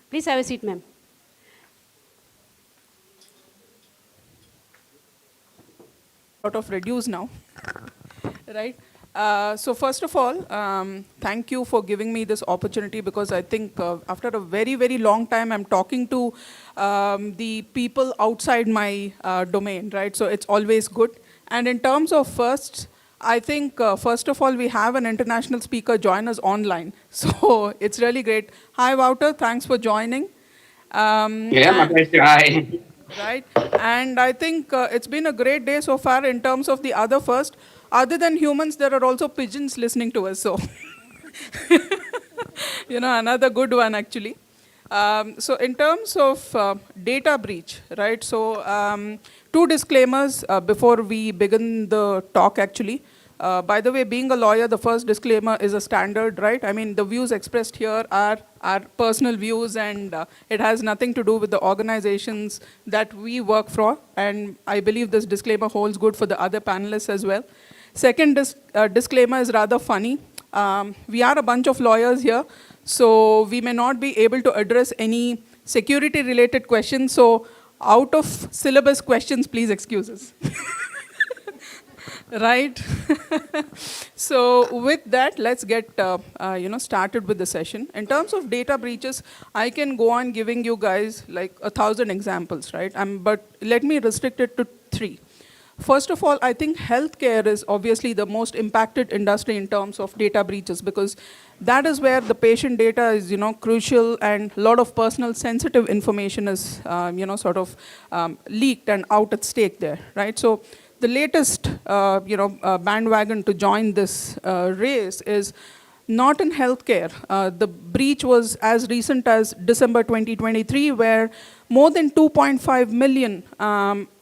Please have a seat, ma'am. Sort of reduce now, right? So first of all, thank you for giving me this opportunity, because I think after a very, very long time, I'm talking to the people outside my domain, right? So it's always good. And in terms of firsts, I think first of all, we have an international speaker join us online. So it's really great. Hi, Wouter, thanks for joining. Yeah, my pleasure. Hi. Right? And I think it's been a great day so far in terms of the other first. Other than humans, there are also pigeons listening to us. So, another good one actually. So in terms of data breach, right? So two disclaimers before we begin the talk actually. By the way, being a lawyer, the first disclaimer is a standard, right? I mean, the views expressed here are personal views, and it has nothing to do with the organizations that we work for. And I believe this disclaimer holds good for the other panelists as well. Second disclaimer is rather funny. We are a bunch of lawyers here, so we may not be able to address any security-related questions. So out of syllabus questions, please excuse us. Right. So with that, let's get started with the session. In terms of data breaches, I can go on giving you guys like 1,000 examples, right? But let me restrict it to 3. First of all, I think healthcare is obviously the most impacted industry in terms of data breaches, because that is where the patient data is, crucial, and a lot of personal sensitive information is, leaked and out at stake there, right? So the latest, bandwagon to join this race is not in healthcare. The breach was as recent as December 2023, where more than 2.5 million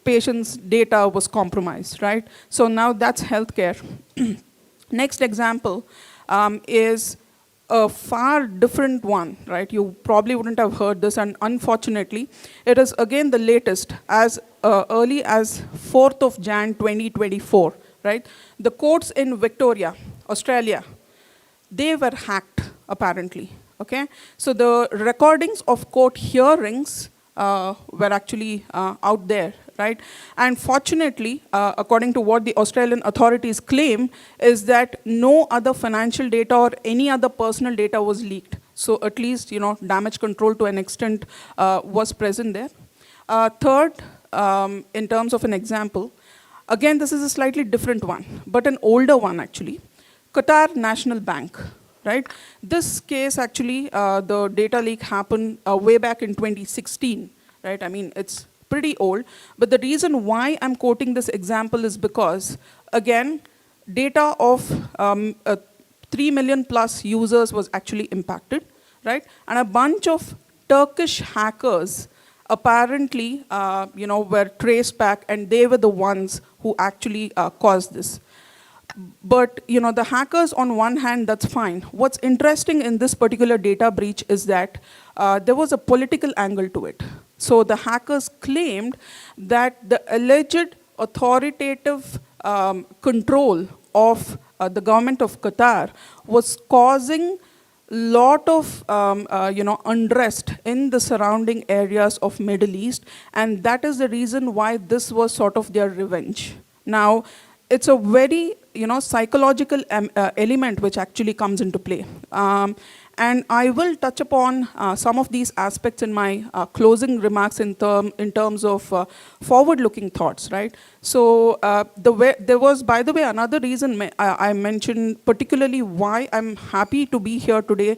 patients' data was compromised, right? So now that's healthcare. Next example is a far different one, right? You probably wouldn't have heard this, and unfortunately, it is again the latest, as early as 4th of Jan 2024, right? The courts in Victoria, Australia, they were hacked, apparently, okay? So the recordings of court hearings were actually out there, right? And fortunately, according to what the Australian authorities claim, is that no other financial data or any other personal data was leaked. So at least, damage control to an extent was present there. Third, in terms of an example, again, this is a slightly different one, but an older one actually. Qatar National Bank, right? This case actually, the data leak happened way back in 2016, right? I mean, it's pretty old, but the reason why I'm quoting this example is because, again, data of 3 million plus users was impacted, impacted, right? And a bunch of Turkish hackers apparently, were traced back, and they were the ones who actually caused this. But the hackers, on one hand, that's fine. What's interesting in this particular data breach is that there was a political angle to it. So the hackers claimed that the alleged authoritative control of the government of Qatar was causing lot of unrest in the surrounding areas of Middle East, and that is the reason why this was sort of their revenge. Now, it's a very psychological element which actually comes into play. And I will touch upon some of these aspects in my closing remarks in terms of forward-looking thoughts, right? So there was, by the way, another reason I mentioned, particularly why I'm happy to be here today,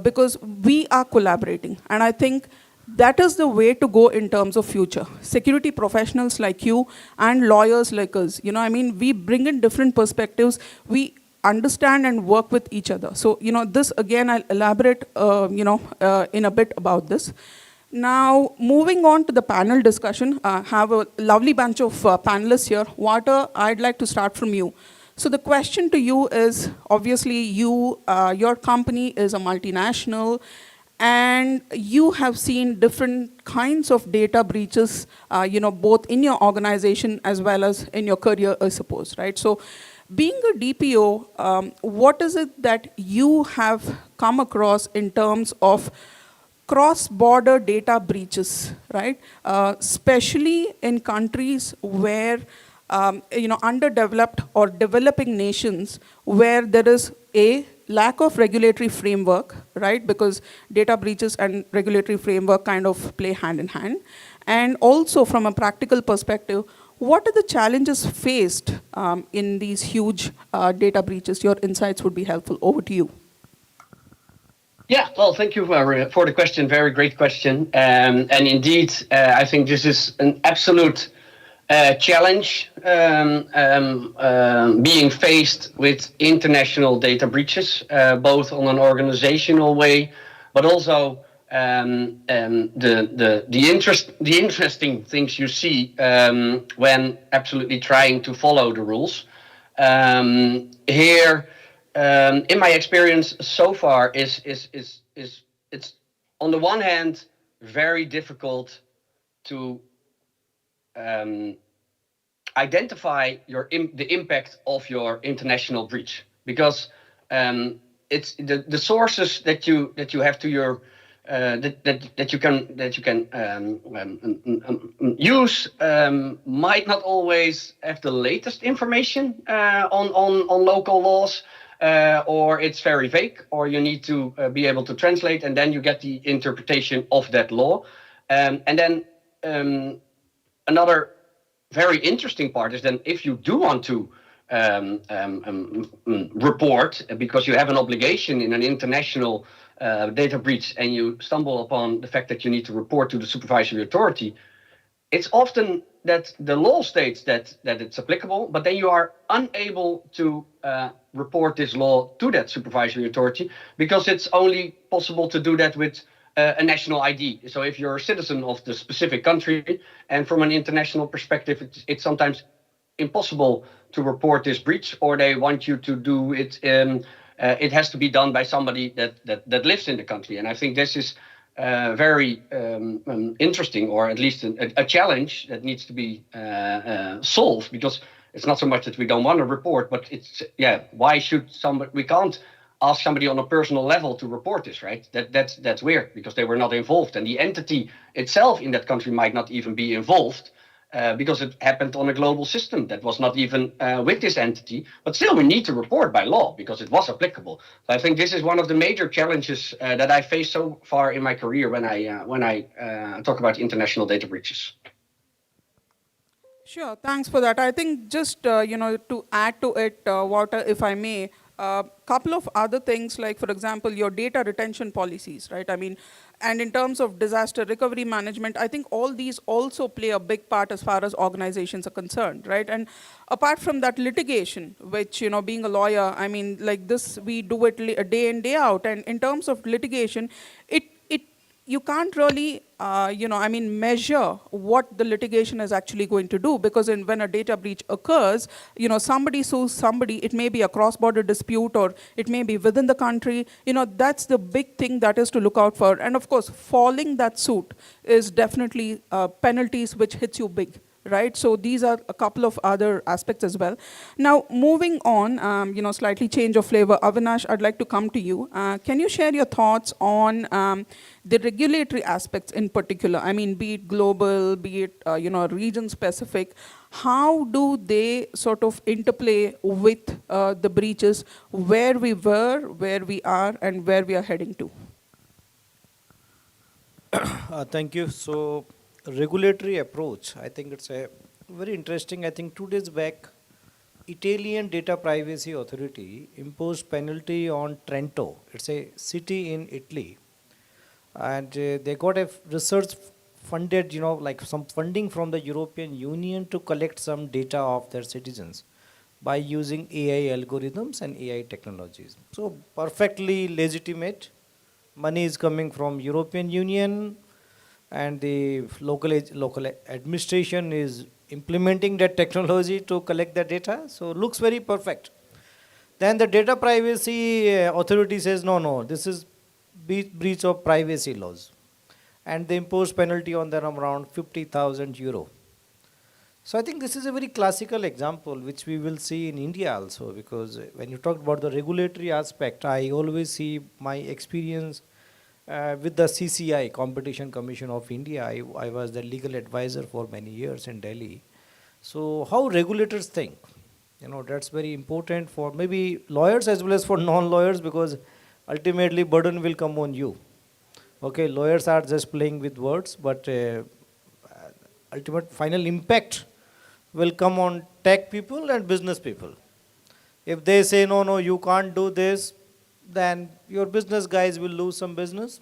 because we are collaborating. And I think that is the way to go in terms of future. Security professionals like you and lawyers like us, we bring in different perspectives. We understand and work with each other. So, this again, I'll elaborate, in a bit about this. Now, moving on to the panel discussion, I have a lovely bunch of panelists here. Wouter, I'd like to start from you. So the question to you is, obviously, your company is a multinational, and you have seen different kinds of data breaches, both in your organization as well as in your career, I suppose, right? So being a DPO, what is it that you have come across in terms of cross-border data breaches, right? Especially in countries where, underdeveloped or developing nations where there is a lack of regulatory framework, right? Because data breaches and regulatory framework kind of play hand in hand. And also from a practical perspective, what are the challenges faced in these huge data breaches? Your insights would be helpful. Over to you. Yeah, well, thank you for the question. Very great question. And indeed, I think this is an absolute challenge being faced with international data breaches, both on an organizational way, but also the interesting things you see when absolutely trying to follow the rules. Here, in my experience so far, is it's on the one hand very difficult to identify the impact of your international breach, because it's the sources that you have to your that you can use might not always have the latest information on local laws, or it's very vague, or you need to be able to translate, and then you get the interpretation of that law, and then another very interesting part is then if you do want to report, because you have an obligation in an international data breach, and you stumble upon the fact that you need to report to the supervisory authority, it's often that the law states that it's applicable, but then you are unable to report this law to that supervisory authority, because it's only possible to do that with a national ID. So if you're a citizen of the specific country, and from an international perspective, it's sometimes impossible to report this breach, or they want you to do it. It has to be done by somebody that lives in the country, and I think this is very interesting, or at least a challenge that needs to be solved, because it's not so much that we don't want to report, but it's why should somebody? We can't ask somebody on a personal level to report this, right? That's weird, because they were not involved, and the entity itself in that country might not even be involved, because it happened on a global system that was not even with this entity, but still we need to report by law because it was applicable. So I think this is one of the major challenges that I faced so far in my career when I talk about international data breaches. Sure, thanks for that. I think just to add to it, Walter, if I may, couple of other things, like for example, your data retention policies, right? I mean, and in terms of disaster recovery management, I think all these also play a big part as far as organizations are concerned, right? And apart from that, litigation, which, being a lawyer, I mean, like this, we do it day in, day out. And in terms of litigation, it you can't really, measure what the litigation is actually going to do, because when a data breach occurs, somebody sues somebody, it may be a cross-border dispute, or it may be within the country, that's the big thing that is to look out for. And of course, falling that suit is definitely penalties which hits you big. Right, so these are a couple of other aspects as well. Now, moving on, slightly change of flavor. Avinash, I'd like to come to you. Can you share your thoughts on the regulatory aspects in particular? I mean, be it global, be it region specific. How do they sort of interplay with the breaches, where we were, where we are, and where we are heading to? Thank you. So, regulatory approach, I think it's a very interesting. I think 2 days back, Italian Data Privacy Authority imposed penalty on Trento. It's a city in Italy, and they got a research funded, like some funding from the European Union to collect some data of their citizens by using AI algorithms and AI technologies. So perfectly legitimate. Money is coming from European Union, and the local administration is implementing that technology to collect the data. So looks very perfect. Then the data privacy authority says, no, this is breach of privacy laws. And they impose penalty on them around 50,000 euro. So I think this is a very classical example which we will see in India also, because when you talk about the regulatory aspect, I always see my experience with the CCI, Competition Commission of India. I was the legal advisor for many years in Delhi. So how regulators think, that's very important for maybe lawyers as well as for non-lawyers, because ultimately burden will come on you. Okay, lawyers are just playing with words, but ultimate final impact will come on tech people and business people. If they say, no, no, you can't do this, then your business guys will lose some business.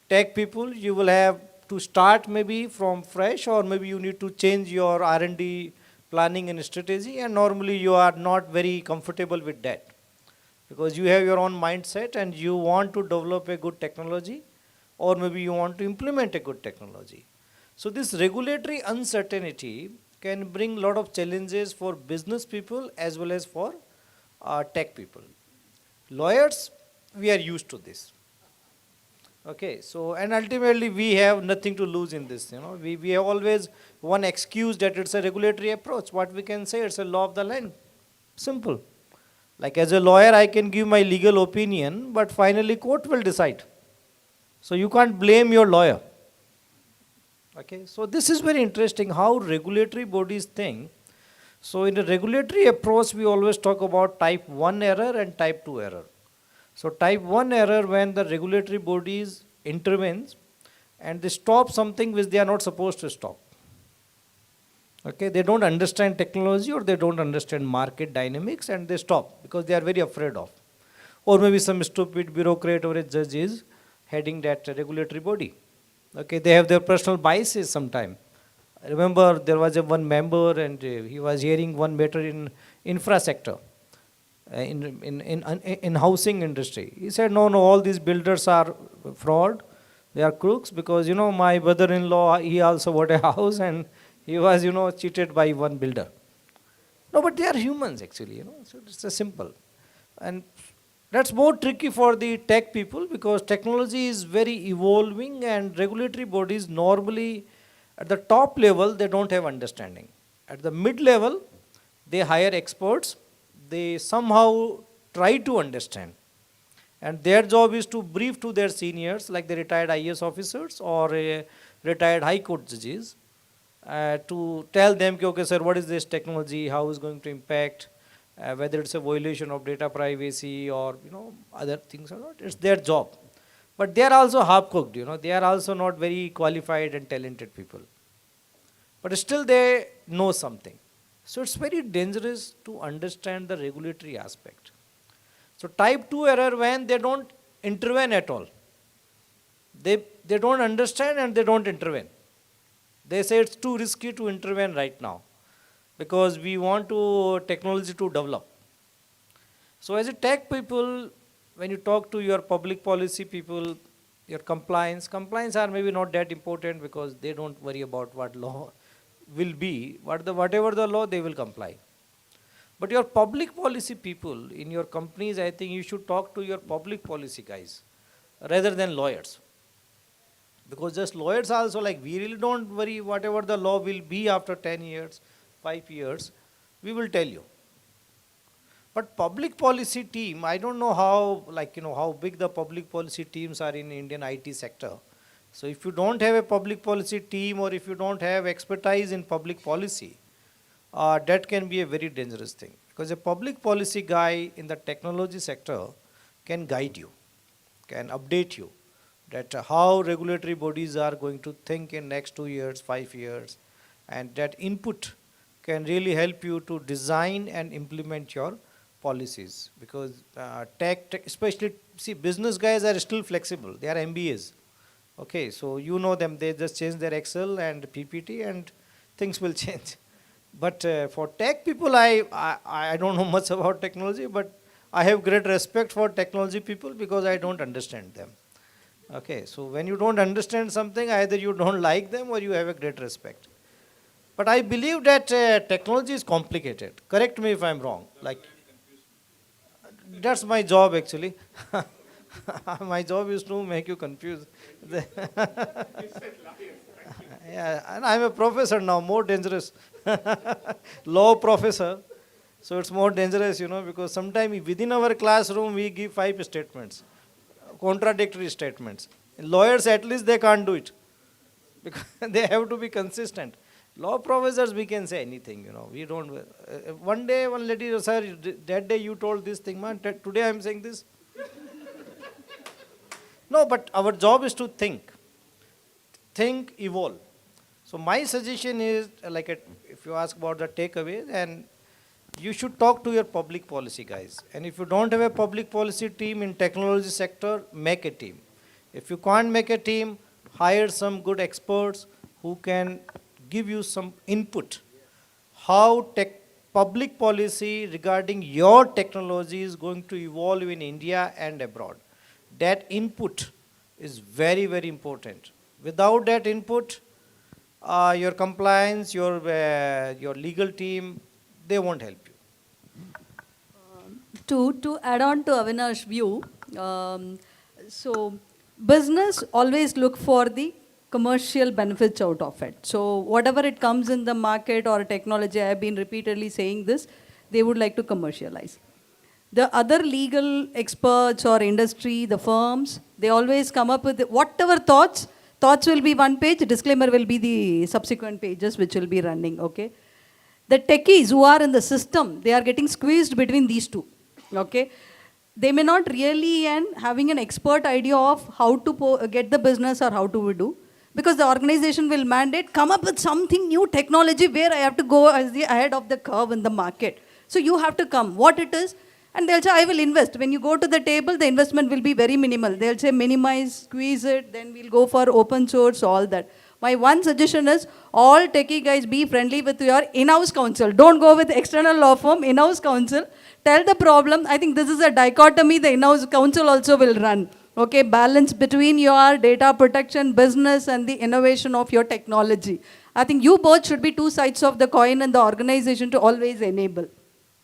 Tech people, you will have to start maybe from fresh, or maybe you need to change your R&D planning and strategy, and normally you are not very comfortable with that, because you have your own mindset and you want to develop a good technology, or maybe you want to implement a good technology. So this regulatory uncertainty can bring a lot of challenges for business people as well as for tech people. Lawyers, we are used to this. Okay, so and ultimately we have nothing to lose in this. We have always one excuse that it's a regulatory approach. What we can say, it's a law of the land. Simple. Like as a lawyer, I can give my legal opinion, but finally court will decide. So you can't blame your lawyer. Okay, so this is very interesting how regulatory bodies think. So in a regulatory approach, we always talk about type 1 error and type 2 error. So type 1 error, when the regulatory bodies intervenes and they stop something which they are not supposed to stop. Okay, they don't understand technology or they don't understand market dynamics and they stop because they are very afraid of. Or maybe some stupid bureaucrat or a judge is heading that regulatory body. Okay, they have their personal biases sometimes. I remember there was one member and he was hearing one matter in infra sector, in housing industry. He said, no, all these builders are fraud, they are crooks, because, my brother-in-law, he also bought a house and he was, cheated by one builder. No, but they are humans actually, so it's a simple. And that's more tricky for the tech people because technology is very evolving and regulatory bodies normally at the top level, they don't have understanding. At the mid level, they hire experts, they somehow try to understand. And their job is to brief to their seniors, like the retired IAS officers or retired high court judges, to tell them, okay, sir, what is this technology, how is it going to impact, whether it's a violation of data privacy or other things or not. It's their job. But they are also half-cooked, they are also not very qualified and talented people. But still they know something. So it's very dangerous to understand the regulatory aspect. So type 2 error, when they don't intervene at all. They don't understand and they don't intervene. They say it's too risky to intervene right now because we want technology to develop. So as a tech people, when you talk to your public policy people, your compliance are maybe not that important because they don't worry about what law will be. Whatever the law, they will comply. But your public policy people in your companies, I think you should talk to your public policy guys rather than lawyers. Because just lawyers also, like, we really don't worry whatever the law will be after 10 years, 5 years, we will tell you. But public policy team, I don't know how, how big the public policy teams are in Indian IT sector. So if you don't have a public policy team or if you don't have expertise in public policy, that can be a very dangerous thing. Because a public policy guy in the technology sector can guide you, can update you that how regulatory bodies are going to think in next 2 years, 5 years, and that input can really help you to design and implement your policies. Because tech, especially, see, business guys are still flexible. They are MBAs. Okay, so you know them, they just change their Excel and PPT and things will change. But for tech people, I don't know much about technology, but I have great respect for technology people because I don't understand them. Okay, so when you don't understand something, either you don't like them or you have a great respect. But I believe that technology is complicated. Correct me if I'm wrong. Like, that's my job actually. My job is to make you confused. Yeah, and I'm a professor now, more dangerous. Law professor. So it's more dangerous, because sometimes within our classroom we give 5 statements, contradictory statements. Lawyers, at least they can't do it because they have to be consistent. Law professors, we can say anything, you know. We don't. One day, one lady, sir, that day you told this thing, man. Today I am saying this. No, but our job is to think, evolve. So my suggestion is, if you ask about the takeaway, then you should talk to your public policy guys. And if you don't have a public policy team in technology sector, make a team. If you can't make a team, hire some good experts who can give you some input. How public policy regarding your technology is going to evolve in India and abroad. That input is very, very important. Without that input, your compliance, your legal team, they won't help you. To add on to Avinash's view, so business always look for the commercial benefits out of it. So whatever it comes in the market or technology, I have been repeatedly saying this, they would like to commercialize. The other legal experts or industry, the firms, they always come up with whatever thoughts will be one page, disclaimer will be the subsequent pages which will be running, okay? The techies who are in the system, they are getting squeezed between these two, okay? They may not really having an expert idea of how to get the business or how to do, because the organization will mandate, come up with something new technology where I have to go as the ahead of the curve in the market. So you have to come, what it is, and they'll say, I will invest. When you go to the table, the investment will be very minimal. They'll say minimize, squeeze it, then we'll go for open source, all that. My one suggestion is, all techie guys, be friendly with your in-house counsel. Don't go with external law firm, in-house counsel. Tell the problem. I think this is a dichotomy the in-house counsel also will run. Okay, balance between your data protection business and the innovation of your technology. I think you both should be two sides of the coin and the organization to always enable.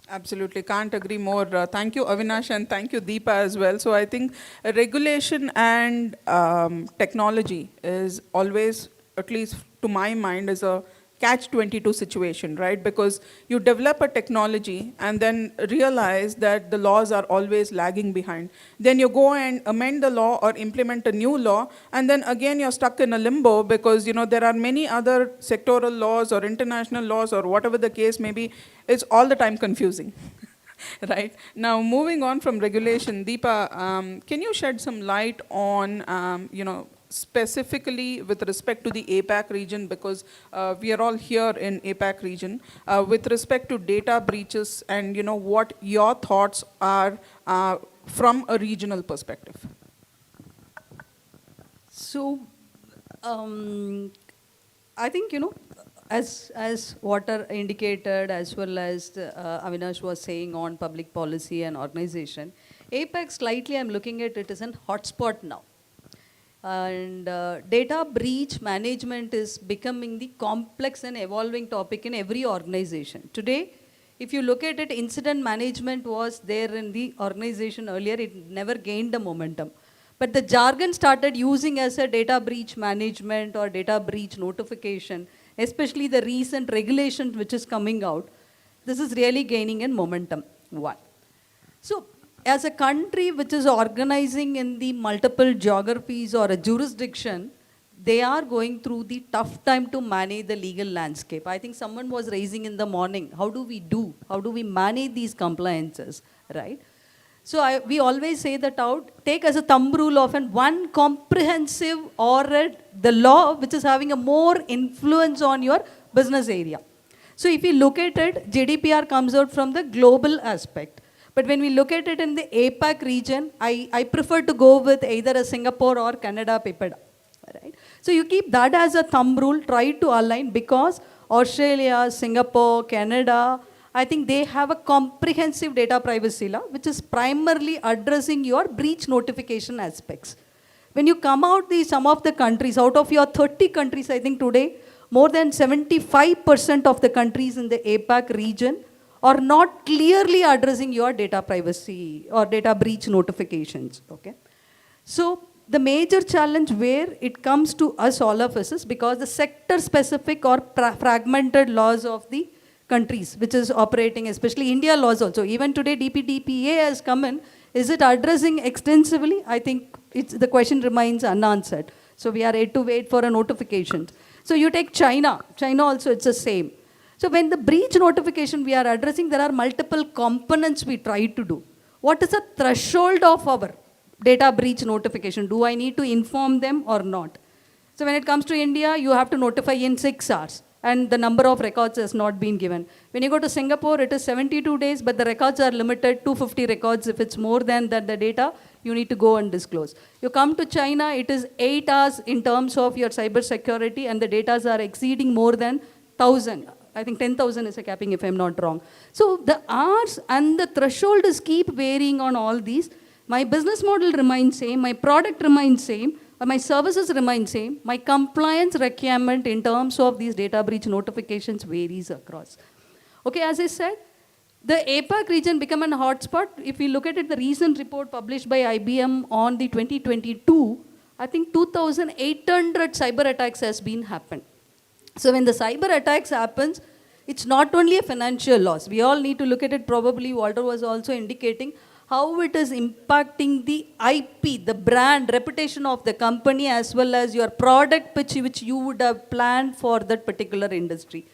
Absolutely, can't agree more. Thank you, Avinash, and thank you, Deepa, as well. So I think regulation and technology is always, at least to my mind, is a catch-22 situation, right? Because you develop a technology and then realize that the laws are always lagging behind. Then you go and amend the law or implement a new law, and then again you're stuck in a limbo because, you know, there are many other sectoral laws or international laws or whatever the case may be. It's all the time confusing. Right? Now, moving on from regulation, Deepa, can you shed some light on, specifically with respect to the APAC region, because we are all here in APAC region, with respect to data breaches and, what your thoughts are from a regional perspective? So, I think, as Water indicated, as well as Avinash was saying on public policy and organization, APAC slightly I'm looking at it as a hotspot now. And data breach management is becoming the complex and evolving topic in every organization. Today, if you look at it, incident management was there in the organization earlier, it never gained the momentum. But the jargon started using as a data breach management or data breach notification, especially the recent regulation which is coming out. This is really gaining in momentum, one. So, as a country which is organizing in the multiple geographies or a jurisdiction, they are going through the tough time to manage the legal landscape. I think someone was raising in the morning, how do we manage these compliances, right? So we always say that out, take as a thumb rule of one comprehensive or the law which is having a more influence on your business area. So if you look at it, GDPR comes out from the global aspect. But when we look at it in the APAC region, I prefer to go with either a Singapore or Canada PIPEDA, right? So you keep that as a thumb rule, try to align, because Australia, Singapore, Canada, I think they have a comprehensive data privacy law, which is primarily addressing your breach notification aspects. When you come out some of the countries, out of your 30 countries, I think today, more than 75% of the countries in the APAC region are not clearly addressing your data privacy or data breach notifications, okay? So the major challenge where it comes to us, all of us, is because the sector-specific or fragmented laws of the countries which is operating, especially India laws also. Even today DPDPA has come in. Is it addressing extensively? I think the question remains unanswered. So we are yet to wait for a notification. So you take China. China also, it's the same. So when the breach notification we are addressing, there are multiple components we try to do. What is the threshold of our data breach notification? Do I need to inform them or not? So when it comes to India, you have to notify in 6 hours, and the number of records has not been given. When you go to Singapore, it is 72 days, but the records are limited, 250 records. If it's more than that, the data, you need to go and disclose. You come to China, it is 8 hours in terms of your cyber security, and the data are exceeding more than 1,000. I think 10,000 is a capping if I'm not wrong. So the hours and the threshold is keep varying on all these. My business model remains same, my product remains same, my services remain same, my compliance requirement in terms of these data breach notifications varies across. Okay, as I said, the APAC region become a hotspot. If we look at it, the recent report published by IBM on the 2022, I think 2,800 cyber attacks has been happened. So when the cyber attacks happens, it's not only a financial loss. We all need to look at it. Probably Walter was also indicating how it is impacting the IP, the brand, reputation of the company, as well as your product pitch which you would have planned for that particular industry.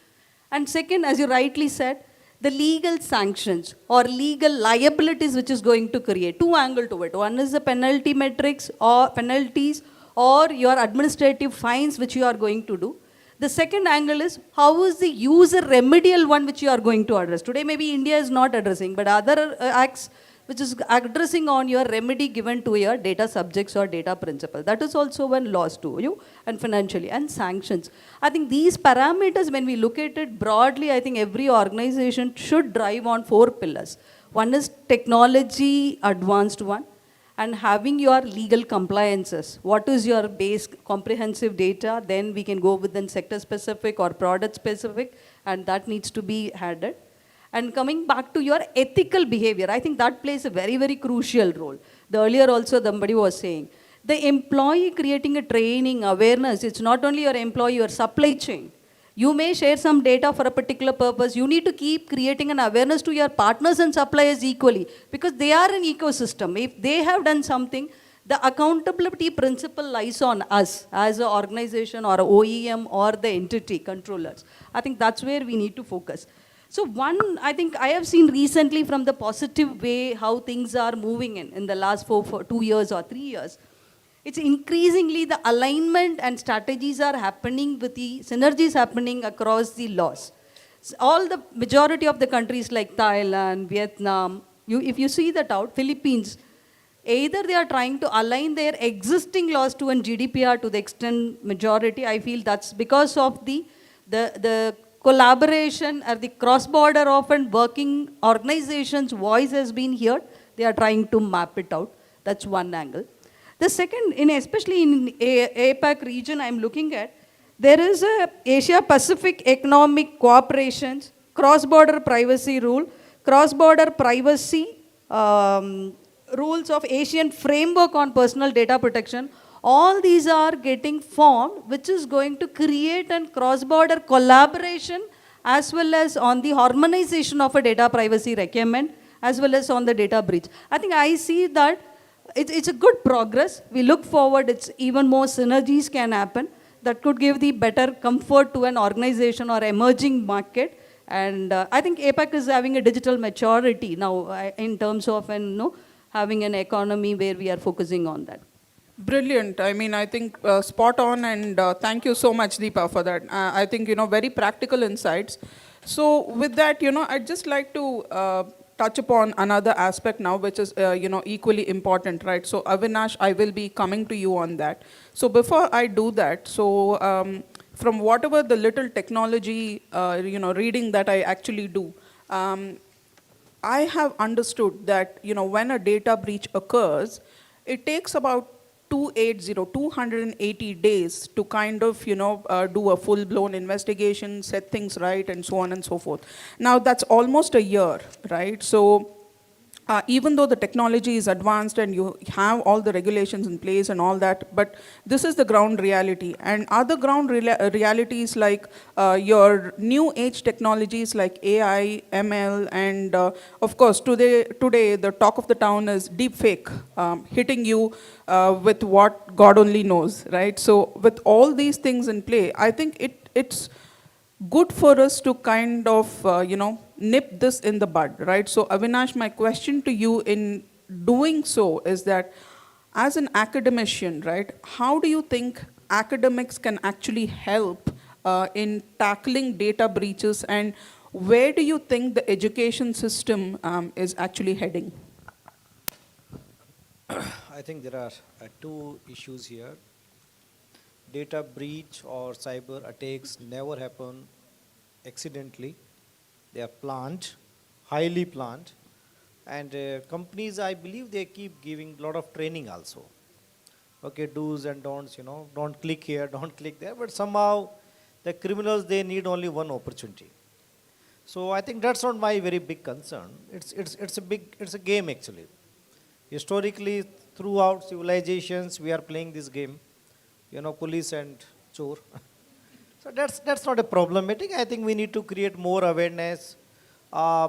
And second, as you rightly said, the legal sanctions or legal liabilities which is going to create. Two angles to it. One is the penalty metrics or penalties or your administrative fines which you are going to do. The second angle is how is the user remedial one which you are going to address. Today maybe India is not addressing, but other acts which is addressing on your remedy given to your data subjects or data principal. That is also one loss to you, and financially, and sanctions. I think these parameters, when we look at it broadly, I think every organization should drive on 4 pillars. One is technology advanced one, and having your legal compliances. What is your base comprehensive data? Then we can go within sector specific or product specific, and that needs to be added. And coming back to your ethical behavior, I think that plays a very, very crucial role. The earlier also somebody was saying, the employee creating a training, awareness, it's not only your employee, your supply chain. You may share some data for a particular purpose. You need to keep creating an awareness to your partners and suppliers equally, because they are an ecosystem. If they have done something, the accountability principle lies on us as an organization or OEM or the entity controllers. I think that's where we need to focus. So one, I think I have seen recently from the positive way how things are moving in the last 2 years or 3 years. It's increasingly the alignment and strategies are happening with the synergies happening across the laws. So all the majority of the countries like Thailand, Vietnam, if you see that out, Philippines, either they are trying to align their existing laws to an GDPR to the extent majority. I feel that's because of the collaboration or the cross-border often working organizations' voice has been heard. They are trying to map it out. That's one angle. The second, especially in APAC region, I'm looking at, there is a Asia-Pacific Economic Cooperation, cross-border privacy rule, cross-border privacy rules of Asian framework on personal data protection. All these are getting formed, which is going to create a cross-border collaboration as well as on the harmonization of a data privacy requirement as well as on the data breach. I think I see that it's a good progress. We look forward, it's even more synergies can happen that could give the better comfort to an organization or emerging market. And I think APAC is having a digital maturity now in terms of having an economy where we are focusing on that. Brilliant. I mean, I think spot on, and thank you so much, Deepa, for that. I think, very practical insights. So with that, I'd just like to touch upon another aspect now, which is, equally important, right? So Avinash, I will be coming to you on that. So before I do that, so from whatever the little technology, reading that I actually do, I have understood that, when a data breach occurs, it takes about 280 days to kind of, do a full-blown investigation, set things right, and so on and so forth. Now, that's almost a year, right? So even though the technology is advanced and you have all the regulations in place and all that, but this is the ground reality. And other ground realities like your new age technologies like AI, ML, and of course today the talk of the town is deep fake, hitting you with what God only knows, right? So with all these things in play, I think it's good for us to kind of, nip this in the bud, right? So, Avinash, my question to you in doing so is that as an academician, right, how do you think academics can actually help in tackling data breaches, and where do you think the education system is actually heading? I think there are two issues here. Data breach or cyber attacks never happen accidentally. They are planned, highly planned, and companies, I believe, they keep giving a lot of training also. Okay, do's and don'ts, don't click here, don't click there, but somehow the criminals, they need only one opportunity. So I think that's not my very big concern. It's a game actually. Historically, throughout civilizations, we are playing this game, police and chore. So that's not a problematic. I think we need to create more awareness. Uh,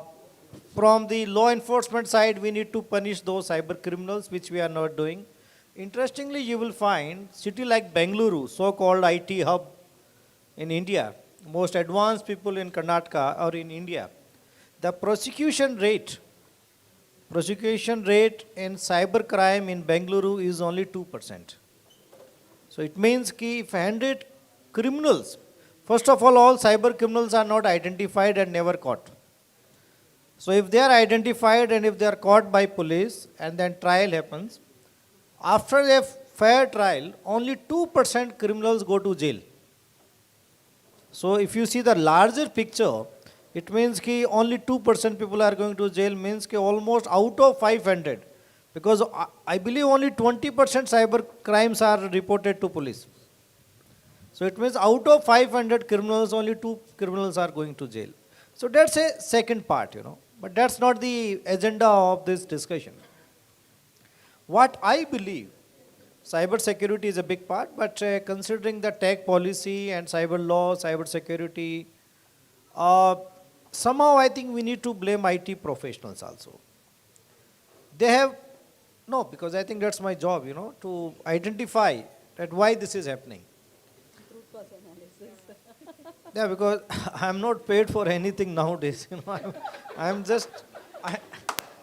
from the law enforcement side, we need to punish those cyber criminals, which we are not doing. Interestingly, you will find city like Bengaluru, so-called IT hub in India, most advanced people in Karnataka or in India, the prosecution rate in cyber crime in Bengaluru is only 2%. So it means ki if 100 criminals, first of all cyber criminals are not identified and never caught. So if they are identified and if they are caught by police and then trial happens, after a fair trial, only 2% criminals go to jail. So if you see the larger picture, it means ki only 2% people are going to jail, means ki almost out of 500. Because I believe only 20% cyber crimes are reported to police. So it means out of 500 criminals, only 2 criminals are going to jail. So that's a second part, But that's not the agenda of this discussion. What I believe, cyber security is a big part, but considering the tech policy and cyber law, cyber security, somehow I think we need to blame IT professionals also. They have, no, because I think that's my job, to identify that why this is happening. Yeah, because I'm not paid for anything nowadays. I'm just,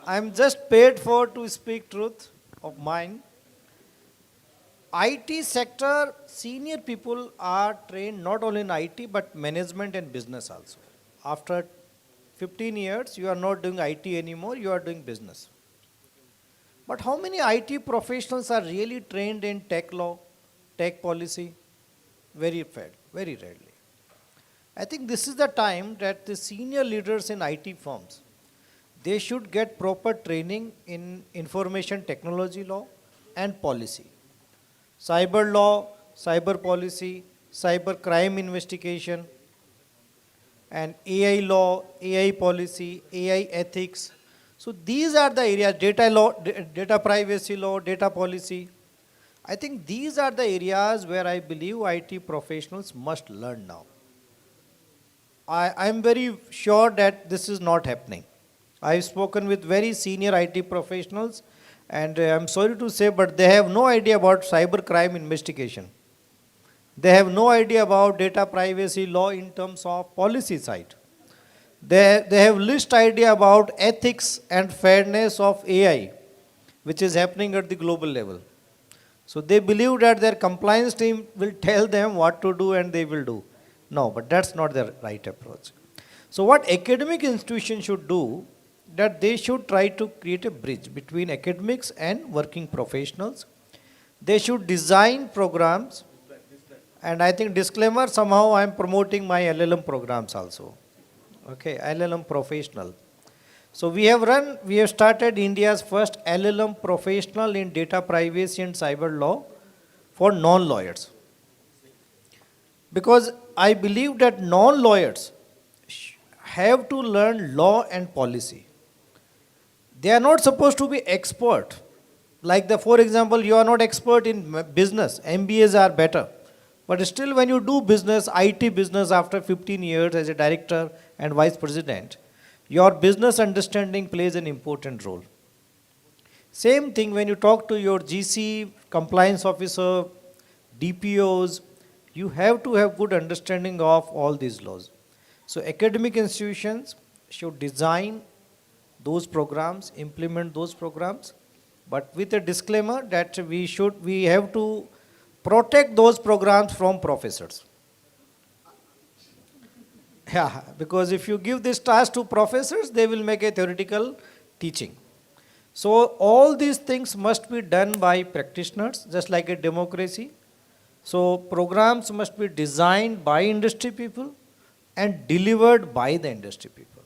I'm just paid for to speak truth of mine. IT sector, senior people are trained not only in IT but management and business also. After 15 years, you are not doing IT anymore, you are doing business. But how many IT professionals are really trained in tech law, tech policy? Very rarely. I think this is the time that the senior leaders in IT firms, they should get proper training in information technology law and policy. Cyber law, cyber policy, cyber crime investigation, and AI law, AI policy, AI ethics. So these are the areas, data law, data privacy law, data policy. I think these are the areas where I believe IT professionals must learn now. I'm very sure that this is not happening. I've spoken with very senior IT professionals, and I'm sorry to say, but they have no idea about cyber crime investigation. They have no idea about data privacy law in terms of policy side. They have least idea about ethics and fairness of AI, which is happening at the global level. So they believe that their compliance team will tell them what to do and they will do. No, but that's not the right approach. So what academic institutions should do, that they should try to create a bridge between academics and working professionals. They should design programs, and I think disclaimer, somehow I'm promoting my LLM programs also. Okay, LLM professional. So we have started India's first LLM professional in data privacy and cyber law for non-lawyers. Because I believe that non-lawyers have to learn law and policy. They are not supposed to be expert. Like for example, you are not expert in business. MBAs are better. But still when you do business, IT business after 15 years as a director and vice president, your business understanding plays an important role. Same thing when you talk to your GC, compliance officer, DPOs, you have to have good understanding of all these laws. So academic institutions should design those programs, implement those programs, but with a disclaimer that we have to protect those programs from professors. Yeah, because if you give this task to professors, they will make a theoretical teaching. So all these things must be done by practitioners, just like a democracy. So programs must be designed by industry people and delivered by the industry people.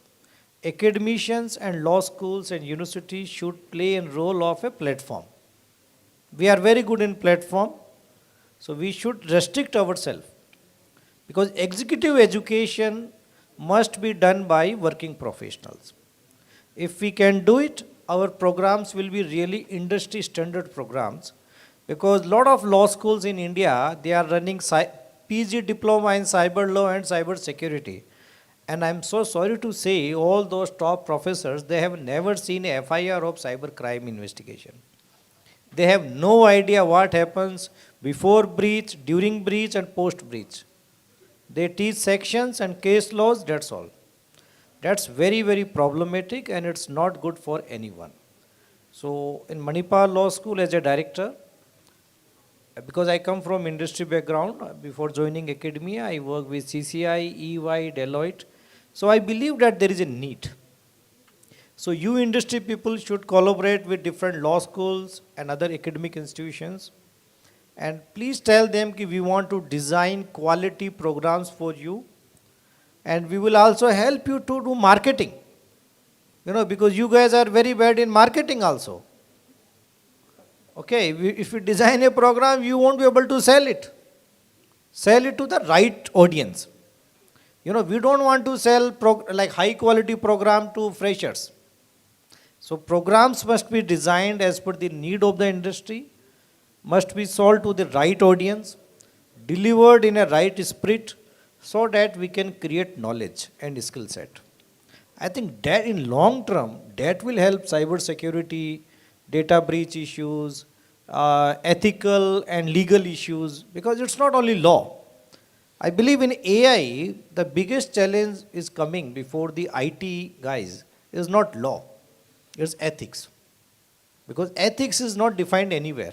Academicians and law schools and universities should play a role of a platform. We are very good in platform, so we should restrict ourselves because executive education must be done by working professionals. If we can do it, our programs will be really industry standard programs because a lot of law schools in India, they are running PG diploma in cyber law and cyber security. And I'm so sorry to say all those top professors, they have never seen a FIR of cyber crime investigation. They have no idea what happens before breach, during breach and post breach. They teach sections and case laws, that's all. That's very, very problematic and it's not good for anyone. So in Manipal Law School as a director, because I come from industry background, before joining academia, I work with CCI, EY, Deloitte. So I believe that there is a need. So you industry people should collaborate with different law schools and other academic institutions. And please tell them that we want to design quality programs for you. And we will also help you to do marketing. Because you guys are very bad in marketing also. Okay, if you design a program, you won't be able to sell it. Sell it to the right audience. We don't want to sell like high quality program to freshers. So programs must be designed as per the need of the industry, must be sold to the right audience, delivered in a right spirit, so that we can create knowledge and skill set. I think that in long term, that will help cyber security, data breach issues, ethical and legal issues, because it's not only law. I believe in AI, the biggest challenge is coming before the IT guys is not law, it's ethics. Because ethics is not defined anywhere.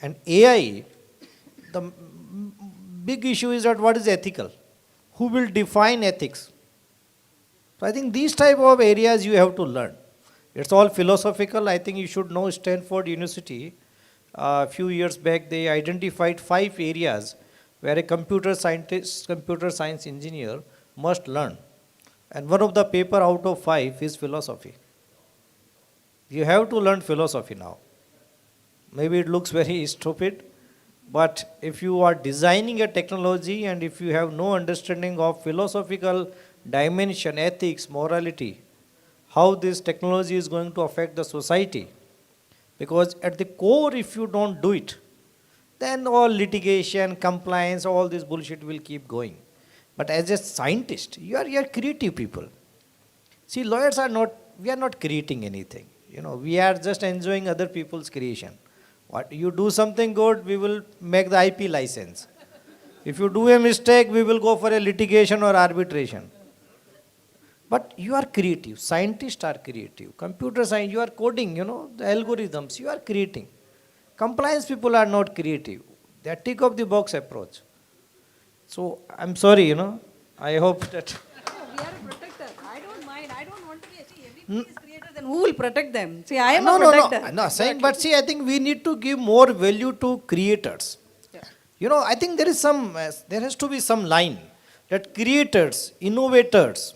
And AI, the big issue is that what is ethical? Who will define ethics? So I think these type of areas you have to learn. It's all philosophical. I think you should know Stanford University. A few years back, they identified 5 areas where a computer scientist, computer science engineer must learn. And one of the paper out of 5 is philosophy. You have to learn philosophy now. Maybe it looks very stupid, but if you are designing a technology and if you have no understanding of philosophical dimension, ethics, morality, how this technology is going to affect the society. Because at the core, if you don't do it, then all litigation, compliance, all this bullshit will keep going. But as a scientist, you are creative people. See, lawyers are not, we are not creating anything. We are just enjoying other people's creation. What you do something good, we will make the IP license. If you do a mistake, we will go for a litigation or arbitration. But you are creative. Scientists are creative. Computer science, you are coding, the algorithms, you are creating. Compliance people are not creative. They are tick of the box approach. So I'm sorry, I hope that. We are a protector. I don't mind. I don't want to be. See, everybody is creator. Then who will protect them? See, I am a protector. No. I'm not saying, but see, I think we need to give more value to creators. Yeah. I think there has to be some line that creators, innovators,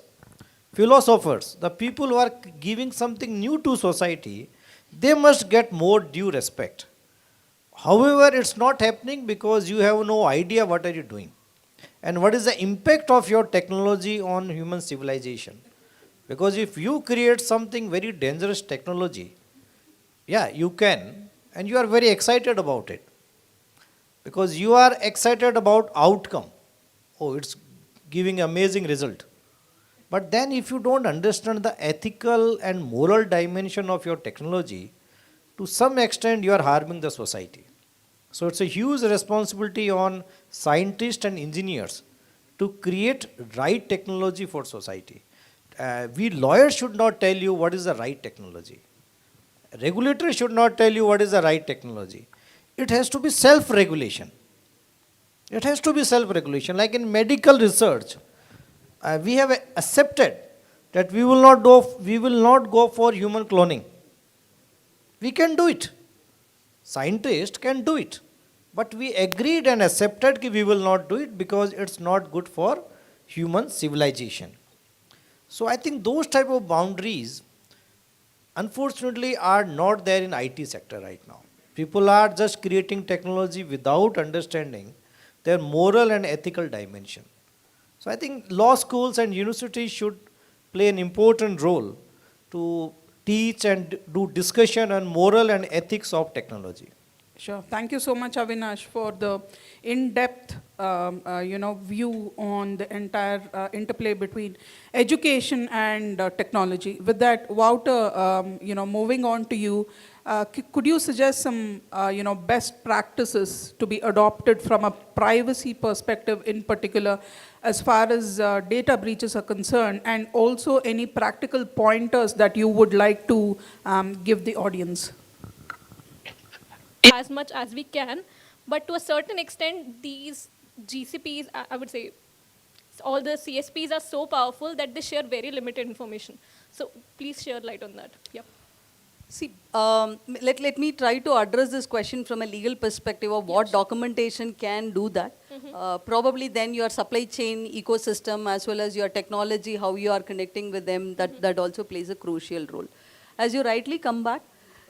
philosophers, the people who are giving something new to society, they must get more due respect. However, it's not happening because you have no idea what are you doing and what is the impact of your technology on human civilization. Because if you create something very dangerous technology, yeah, you can, and you are very excited about it. Because you are excited about outcome. Oh, it's giving amazing result. But then if you don't understand the ethical and moral dimension of your technology, to some extent you are harming the society. So it's a huge responsibility on scientists and engineers to create right technology for society. We lawyers should not tell you what is the right technology. Regulators should not tell you what is the right technology. It has to be self-regulation. It has to be self-regulation. Like in medical research, we have accepted that we will not go for human cloning. We can do it. Scientists can do it. But we agreed and accepted that we will not do it because it's not good for human civilization. So I think those type of boundaries, unfortunately, are not there in IT sector right now. People are just creating technology without understanding their moral and ethical dimension. So I think law schools and universities should play an important role to teach and do discussion on moral and ethics of technology. Sure. Thank you so much, Avinash, for the in-depth, view on the entire interplay between education and technology. With that, Wouter, moving on to you, could you suggest some, best practices to be adopted from a privacy perspective, in particular, as far as data breaches are concerned, and also any practical pointers that you would like to give the audience? As much as we can, but to a certain extent, these GCPs, I would say, all the CSPs are so powerful that they share very limited information. So please share light on that. Yep. See, let me try to address this question from a legal perspective of what documentation can do that. Probably then your supply chain ecosystem as well as your technology, how you are connecting with them, that also plays a crucial role. As you rightly come back,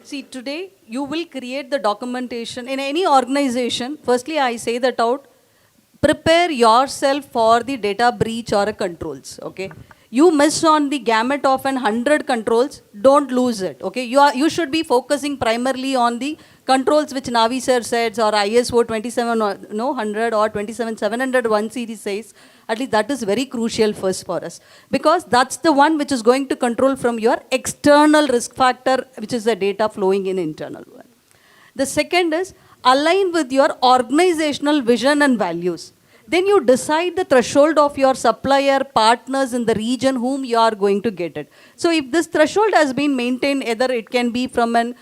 see, today you will create the documentation in any organization. Firstly, I say that out. Prepare yourself for the data breach or controls. Okay, you miss on the gamut of 100 controls. Don't lose it. Okay, you should be focusing primarily on the controls which Navi sir says, or ISO 27100 or 27701 series says. At least that is very crucial first for us, because that's the one which is going to control from your external risk factor, which is the data flowing in internal one. The second is align with your organizational vision and values. Then you decide the threshold of your supplier partners in the region whom you are going to get it. So if this threshold has been maintained, either it can be from an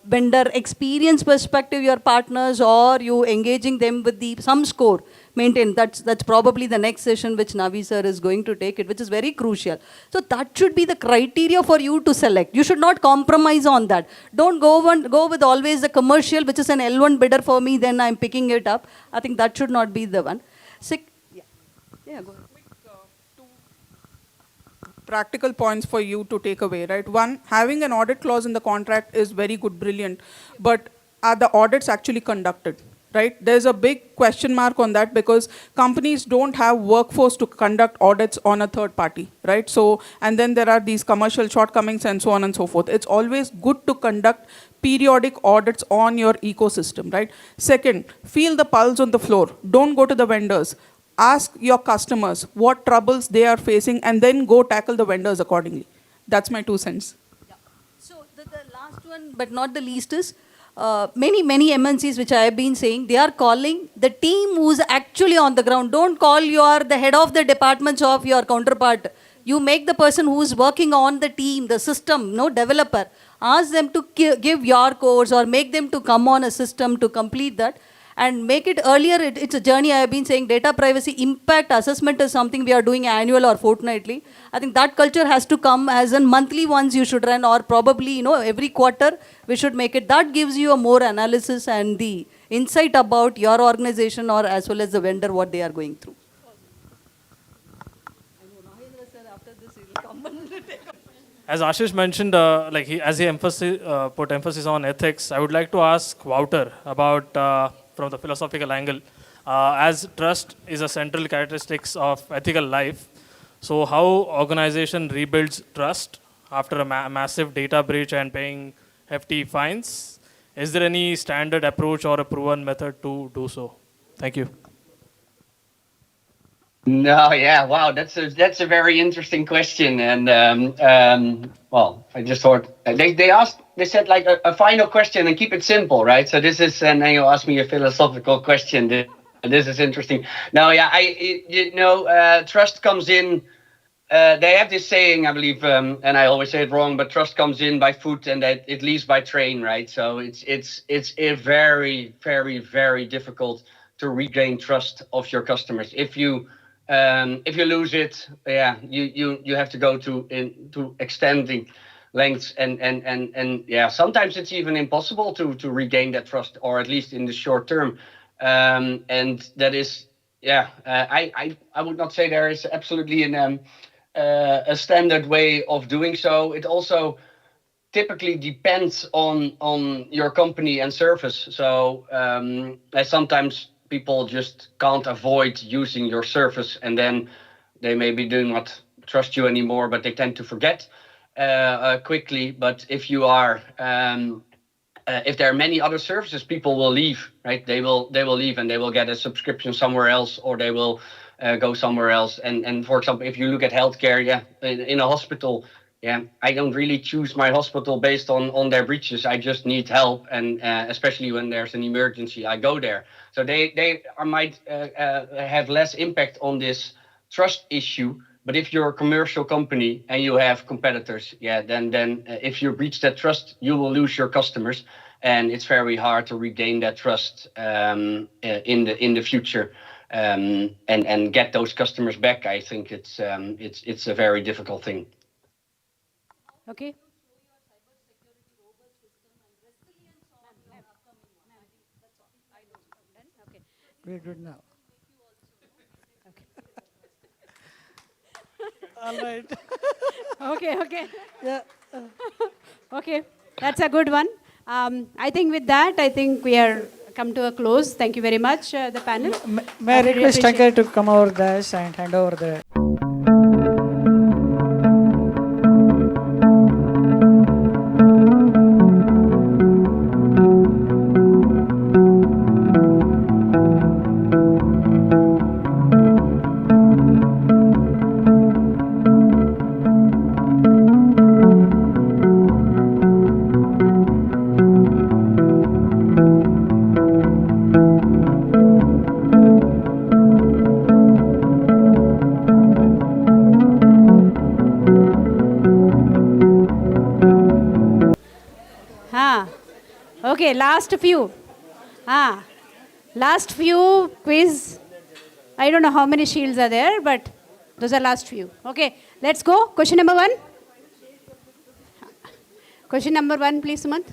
vendor experience perspective, your partners, or you engaging them with some score maintained. That's probably the next session which Navi sir is going to take it, which is very crucial. So that should be the criteria for you to select. You should not compromise on that. Don't go with always the commercial, which is an L1 bidder for me, then I'm picking it up. I think that should not be the one. Yeah, go ahead. Two practical points for you to take away, right? One, having an audit clause in the contract is very good, brilliant, but are the audits actually conducted, right? There's a big question mark on that, because companies don't have workforce to conduct audits on a third party, right? So, and then there are these commercial shortcomings and so on and so forth. It's always good to conduct periodic audits on your ecosystem, right? Second, feel the pulse on the floor. Don't go to the vendors. Ask your customers what troubles they are facing, and then go tackle the vendors accordingly. That's my 2 cents. Yeah. So the last one, but not the least, is many MNCs which I have been saying, they are calling the team who's actually on the ground. Don't call the head of the departments of your counterpart. You make the person who's working on the team, the system, developer. Ask them to give your course, or make them to come on a system to complete that. And make it earlier. It's a journey. I have been saying data privacy impact assessment is something we are doing annual or fortnightly. I think that culture has to come as in monthly ones you should run, or probably every quarter we should make it. That gives you a more analysis and the insight about your organization, or as well as the vendor, what they are going through. As Ashish mentioned, as he put emphasis on ethics, I would like to ask Wouter about, from the philosophical angle, as trust is a central characteristics of ethical life. So how organization rebuilds trust after a massive data breach and paying hefty fines? Is there any standard approach or a proven method to do so? Thank you. No, yeah, wow, that's a very interesting question, and well, I just thought they said like a final question and keep it simple, right? So this is, and then you ask me a philosophical question. This is interesting. No, yeah, trust comes in. They have this saying, I believe, and I always say it wrong, but trust comes in by foot and that it leaves by train, right? So it's a very, very, very difficult to regain trust of your customers. If you lose it, yeah, you have to go to extending lengths and yeah, sometimes it's even impossible to regain that trust, or at least in the short term. And that is, yeah, I would not say there is absolutely a standard way of doing so. It also typically depends on your company and service. So sometimes people just can't avoid using your service, and then they maybe do not trust you anymore, but they tend to forget quickly. But if you are if there are many other services, people will leave, right? They will leave and they will get a subscription somewhere else, or they will go somewhere else. And for example, if you look at healthcare, yeah, in a hospital, yeah, I don't really choose my hospital based on their breaches. I just need help, and especially when there's an emergency, I go there. So they might have less impact on this trust issue. But if you're a commercial company and you have competitors, yeah, then if you breach that trust, you will lose your customers, and it's very hard to regain that trust in the future, and get those customers back. I think it's a very difficult thing. Okay. We're good now. All right. Okay, okay. Yeah. Okay, that's a good one. I think with that, I think we are come to a close. Thank you very much, the panel. May I really request appreciate- Shankar to come over this and hand over the. Okay, last few. Last few quiz. I don't know how many shields are there, but those are last few. Okay, let's go. Question number 1. Question number 1, please, Sumant.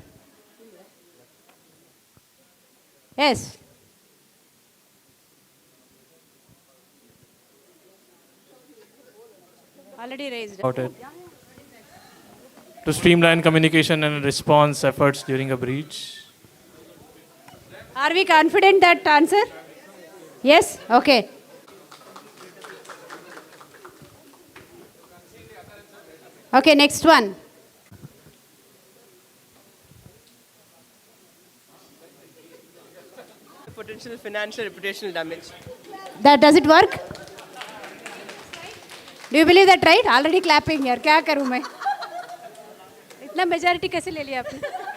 Yes. Already raised. About it. To streamline communication and response efforts during a breach. Are we confident that answer? Yes? Okay. Okay, next one. Potential financial reputational damage. Does it work? Do you believe that, right? Already clapping here. क्या करूं मैं? इतना majority कैसे ले लिया आपने?